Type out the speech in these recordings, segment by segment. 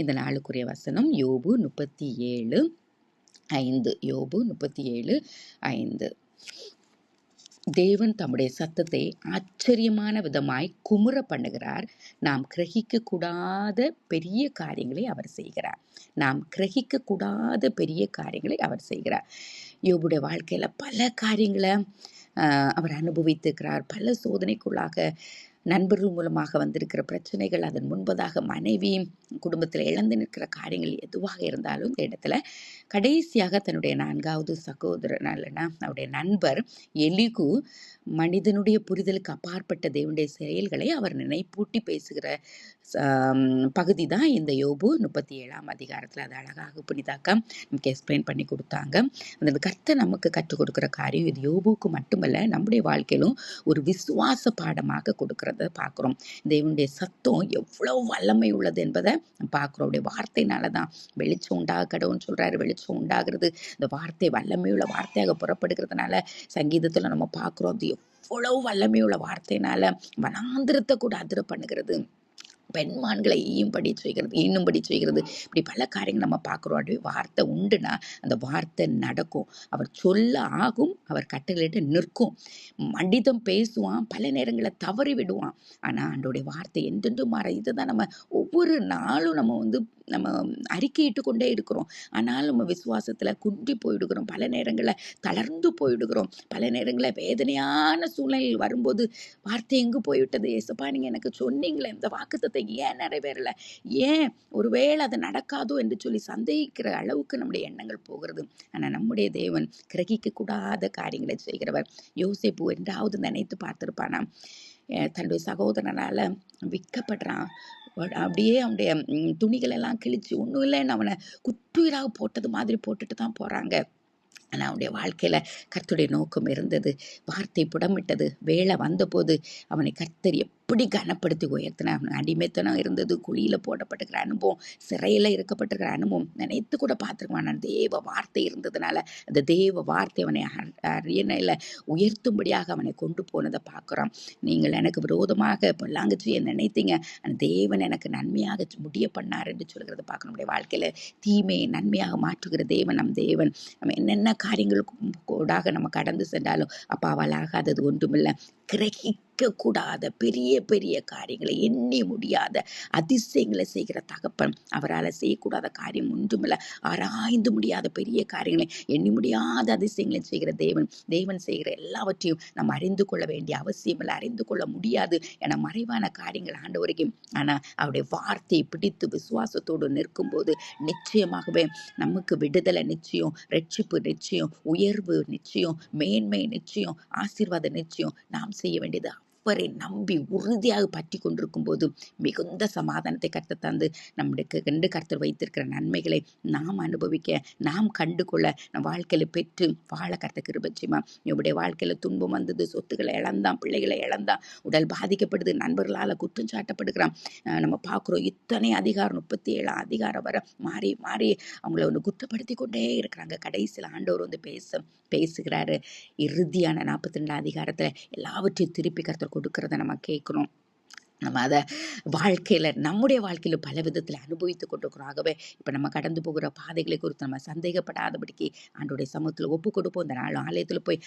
இந்த நாளுக்குரிய வசனம் யோபு 37:5. யோபு 37:5. தேவன் தம்முடைய சத்தத்தை ஆச்சரியமான விதமாய் குமுற பண்ணுகிறார். நாம் கிரகிக்க கூடாத பெரிய காரியங்களை அவர் செய்கிறார். நாம் கிரகிக்க கூடாத பெரிய காரியங்களை அவர் செய்கிறார். யோபுடைய வாழ்க்கையில பல காரியங்களை அவர் அனுபவித்திருக்கிறார். பல சோதனைக்குள்ளாக நண்பர்கள் மூலமாக வந்திருக்கிற பிரச்சனைகள், அதன் முன்பதாக மனைவி குடும்பத்தில் இழந்து நிற்கிற காரியங்கள் எதுவாக இருந்தாலும் இந்த இடத்துல கடைசியாக தன்னுடைய 4வது சகோதரன் அவருடைய நண்பர் எலிகு மனிதனுடைய புரிதலுக்கு அப்பாற்பட்ட தேவனுடைய செயல்களை அவர் நினைப்பூட்டி பேசுகிற பகுதி தான் இந்த யோபு 37ஆம் அதிகாரத்தில். அது அழகாக புனிதாக்கா நமக்கு எக்ஸ்பிளைன் பண்ணி கொடுத்தாங்க. அந்த கர்த்தர் நமக்கு கற்றுக் கொடுக்குற காரியம் இது யோபுக்கு மட்டுமல்ல, நம்முடைய வாழ்க்கையிலும் ஒரு விசுவாச பாடமாக கொடுக்கறத பார்க்குறோம். தேவனுடைய சத்தம் எவ்வளோ வல்லமை உள்ளது என்பதை பார்க்குறோம். அவருடைய வார்த்தையினால தான் வெளிச்சம் உண்டாக கடவுன்னு சொல்கிறாரு. வெளிச்சம் உண்டாகிறது இந்த வார்த்தை வல்லமையுள்ள வார்த்தையாக புறப்படுகிறதுனால சங்கீதத்தில் நம்ம பார்க்குறோம். அது எவ்வளவு வல்லமையுள்ள வார்த்தையினால வனாந்திரத்தை கூட அதிர பண்ணுகிறது, பெண்மான்களை இன்னும்படி செய்கிறது. இப்படி பல காரியங்கள் நம்ம பார்க்குறோம். அப்படி வார்த்தை உண்டுனா அந்த வார்த்தை நடக்கும். அவர் சொல்ல ஆகும், அவர் கட்டளையிட்டு நிற்கும். மனிதம் பேசுவான், பல நேரங்களை தவறி விடுவான். ஆனால் ஆண்டோடைய வார்த்தை என்றென்றும் மாற. இதை தான் நம்ம ஒவ்வொரு நாளும் நம்ம அறிக்கையிட்டு கொண்டே இருக்கிறோம். ஆனால் நம்ம விசுவாசத்தில் குன்றி போயிடுகிறோம். பல நேரங்களில் தளர்ந்து போயிடுகிறோம். பல நேரங்களில் வேதனையான சூழ்நிலையில் வரும்போது வார்த்தை எங்கு போய்விட்டது, ஏசப்பா நீங்கள் எனக்கு சொன்னீங்களே, இந்த வாக்குத்தத்தை ஏன் நிறைவேறல, ஏன் ஒருவேளை அது நடக்காதோ என்று சொல்லி சந்தேகிக்கிற அளவுக்கு நம்முடைய எண்ணங்கள் போகிறது. ஆனால் நம்முடைய தேவன் கிரகிக்க கூடாத காரியங்களை செய்கிறவர். யோசேப்பு என்றாவது நினைத்து பார்த்திருப்பானா, தன்னுடைய சகோதரனால விற்கப்படுறான், அப்படியே அவனுடைய துணிகள் எல்லாம் கிழிச்சு ஒன்றும் இல்லைன்னு அவனை குற்றுயிராக போட்டது மாதிரி போட்டுட்டு தான் போகிறாங்க. ஆனால் அவனுடைய வாழ்க்கையில் கர்த்தருடைய நோக்கம் இருந்தது. வார்த்தை புடமிட்டது. வேலை வந்தபோது அவனை கர்த்தர் எப்படி கனப்படுத்தி உயர்த்தின. அவன் அடிமைத்தனம் இருந்தது, குழியில் போடப்பட்டிருக்கிற அனுபவம், சிறையில் இருக்கப்பட்டிருக்கிற அனுபவம் நினைத்து கூட பார்த்துருக்கான். தேவ வார்த்தை இருந்ததுனால அந்த தேவ வார்த்தை அவனை அரியணையில் உயர்த்தும்படியாக அவனை கொண்டு போனதை பார்க்குறான். நீங்கள் எனக்கு விரோதமாக பொல்லாங்கச்சியை நினைத்தீங்க, அந்த தேவன் எனக்கு நன்மையாக முடிய பண்ணார் என்று சொல்கிறத பார்க்கணும். நம்முடைய வாழ்க்கையில் தீமையை நன்மையாக மாற்றுகிற தேவன் நம் தேவன். நம்ம என்னென்ன காரியங்களுக்கு கூடாக நம்ம கடந்து சென்றாலும் அப்பாவால் ஆகாதது ஒன்றுமில்லை. கிரகிக்க கூடாத பெரிய பெரிய காரியங்களை, எண்ணி முடியாத அதிசயங்களை செய்கிற தகப்பன். அவரால் செய்யக்கூடாத காரியம் ஒன்றுமில்லை. ஆராய்ந்து முடியாத பெரிய காரியங்களை, எண்ணி முடியாத அதிசயங்களை செய்கிற தேவன் செய்கிற எல்லாவற்றையும் நம்ம அறிந்து கொள்ள வேண்டிய அவசியம் இல்லை, அறிந்து கொள்ள முடியாது. என மறைவான காரியங்கள் ஆண்டவரைக்கும். ஆனால் அவருடைய வார்த்தையை பிடித்து விசுவாசத்தோடு நிற்கும்போது நிச்சயமாகவே நமக்கு விடுதலை நிச்சயம், ரட்சிப்பு நிச்சயம், உயர்வு நிச்சயம், மேன்மை நிச்சயம், ஆசீர்வாதம் நிச்சயம். நாம் செய்ய வேண்டியது அவரை நம்பி உறுதியாக பற்றி கொண்டிருக்கும் போது மிகுந்த சமாதானத்தை கர்த்தர் தந்து நம்முடைய கண்டு கர்த்தர் வைத்திருக்கிற நன்மைகளை நாம் அனுபவிக்க, நாம் கண்டு கொள்ள, நம் வாழ்க்கையில் பெற்று வாழ கர்த்தர் கிருபை செய்வார். இவருடைய வாழ்க்கையில் துன்பம் வந்தது, சொத்துக்களை இழந்தான், பிள்ளைகளை இழந்தான், உடல் பாதிக்கப்படுது, நண்பர்களால் குற்றம் சாட்டப்படுகிறான். நம்ம பார்க்குறோம் இத்தனை அதிகாரம் 37 அதிகாரம் வர மாறி மாறி அவங்கள ஒன்று குற்றப்படுத்தி கொண்டே இருக்கிறாங்க. கடைசியில் ஆண்டவர் வந்து பேசுகிறாரு. இறுதியான 42 அதிகாரத்தில் எல்லாவற்றையும் திருப்பி கர்த்தர் கொடுக்கறத நம்ம கேட்குறோம். நம்ம அதை நம்முடைய வாழ்க்கையில் பல விதத்தில் அனுபவித்து கொண்டிருக்கிறோம். ஆகவே இப்போ நம்ம கடந்து போகிற பாதைகளை குறித்து நம்ம சந்தேகப்படாதபடிக்கு ஆண்டோடைய சமூகத்தில் ஒப்பு கொடுப்போம். இந்த நாள் ஆலயத்தில் போய்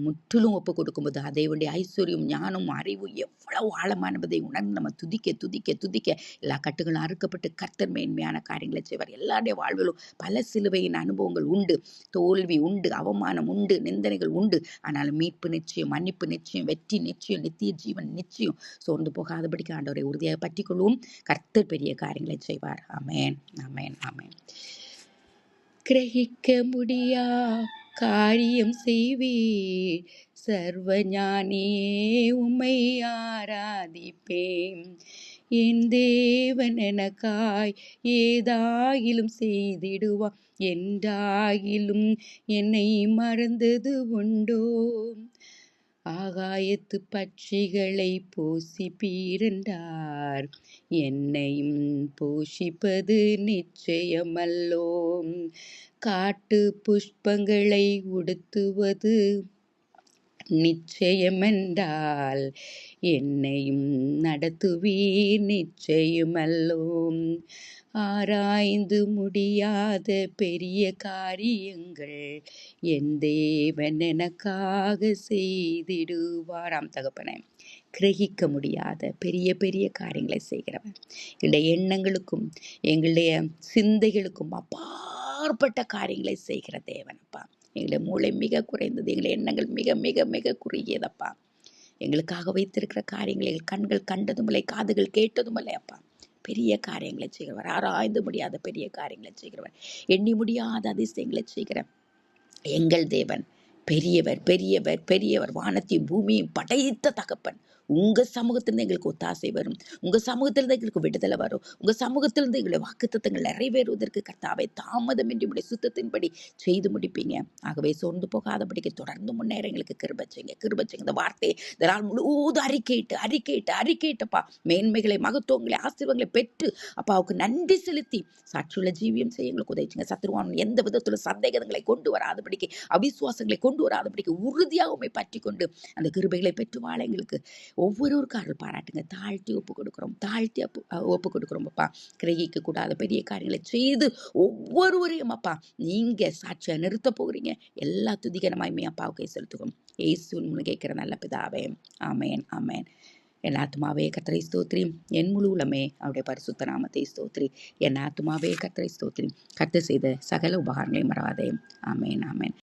முற்றிலும் ஒப்பு கொடுக்கும்போது அதேவுடைய ஐஸ்வர்யம், ஞானம், அறிவு எவ்வளவு ஆழமானதை உணர்ந்து நம்ம துதிக்க துதிக்க துதிக்க எல்லா கட்டுகளும் அறுக்கப்பட்டு கர்த்தர் மேன்மையான காரியங்களை செய்வார். எல்லாருடைய வாழ்விலும் பல சிலுவையின் அனுபவங்கள் உண்டு, தோல்வி உண்டு, அவமானம் உண்டு, நிந்தனைகள் உண்டு. ஆனாலும் மீட்பு நிச்சயம், மன்னிப்பு நிச்சயம், வெற்றி நிச்சயம், நித்திய ஜீவன் நிச்சயம். சோர்ந்து போகாதபடி ஆண்டவரை உறுதியாக பற்றி கொள்வோம். கர்த்தர் பெரிய காரியங்களை செய்வார். ஆமென், ஆமென், ஆமென். கிரகிக்க முடியா காரியம் செய்வீர் சர்வஞானியே, உம்மை ஆராதிப்பேன். என் தேவன் எனக்காய் ஏதாயிலும் செய்திடுவா, என்றாயிலும் என்னை மறந்தது உண்டோ. ஆகாயத்து பட்சிகளை போஷிப்பீரென்றார், என்னையும் போஷிப்பது நிச்சயமல்லோ. காட்டு புஷ்பங்களை உடுத்துவது நிச்சயமென்றால் என்னையும் நடத்துவீர் நிச்சயமல்லோ. ஆராய்ந்து முடியாத பெரிய காரியங்கள் என் தேவன் எனக்காக செய்திடுவாராம். தகப்பனே, கிரகிக்க முடியாத பெரிய பெரிய காரியங்களை செய்கிறவன், எங்களுடைய எண்ணங்களுக்கும் எங்களுடைய சிந்தைகளுக்கும் அப்பாற்பட்ட காரியங்களை செய்கிற தேவனப்பா. எங்களுடைய மூளை மிக குறைந்தது, எங்களுடைய எண்ணங்கள் மிக மிக மிக குறுகியதப்பா. எங்களுக்காக வைத்திருக்கிற காரியங்களை கண்கள் கண்டதும் இல்லை, காதுகள் கேட்டதும் இல்லை அப்பா. பெரிய காரியங்களை செய்கிறவர், ஆராய்ந்து முடியாத பெரிய காரியங்களை செய்கிறவர், எண்ணி முடியாத அதிசயங்களை செய்கிற எங்கள் தேவன் பெரியவர் பெரியவர் பெரியவர். வானத்தையும் பூமியும் படைத்த தகப்பன். உங்க சமூகத்திலிருந்து எங்களுக்கு ஒத்தாசை வரும், உங்க சமூகத்திலிருந்து எங்களுக்கு விடுதலை வரும், உங்க சமூகத்திலிருந்து எங்களுடைய வாக்குத்தத்தங்கள் நிறைவேறுவதற்கு கர்த்தாவே தாமதமின்றி உடைய சுத்தத்தின்படி செய்து முடிப்பீங்க. ஆகவே சோர்ந்து போகாதபடிக்கு தொடர்ந்து முன்னேற எங்களுக்கு கிருபை செய்யுங்க. இந்த வார்த்தையை இந்த நாள் முழுவதும் அறிக்கையிட்டப்பா, மேன்மைகளை மகத்துவங்களை ஆசீர்வாதங்களை பெற்று அப்பாவுக்கு நன்றி செலுத்தி சாட்சியுள்ள ஜீவியம் செய்ய எங்களுக்கு உதவிச்சுங்க. சத்துருவான் எந்த விதத்துல சந்தேகங்களை கொண்டு வராதபடிக்கு, அவிசுவாசங்களை கொண்டு வராதபடிக்கு உறுதியாக உண்மை பற்றி கொண்டு அந்த கிருபைகளை பெற்று வாழ எங்களுக்கு ஒவ்வொருவருக்கும் அருள் பாராட்டுங்க. தாழ்த்தி ஒப்பு கொடுக்குறோம் அப்பா. கிரகிக்க கூடாத பெரிய காரியங்களை செய்து ஒவ்வொருவரையும் அப்பா நீங்க சாட்சியா நிறுத்த போகிறீங்க. எல்லா துதிகரமாயுமே அப்பாவுக்கே செலுத்துவோம். ஏசுன்னு கேட்கிற நல்ல பிதாவே, ஆமேன் ஆமேன். என் ஆத்துமாவே கர்த்தரை ஸ்தோத்திரி, என் முழு உளமே அவருடைய பரிசுத்த நாமத்தை ஸ்தோத்திரி. என் ஆத்துமாவே கர்த்தரை ஸ்தோத்திரி, கர்த்தர் செய்த சகல உபகாரங்களையும் மறவாதே. ஆமேன் ஆமேன்.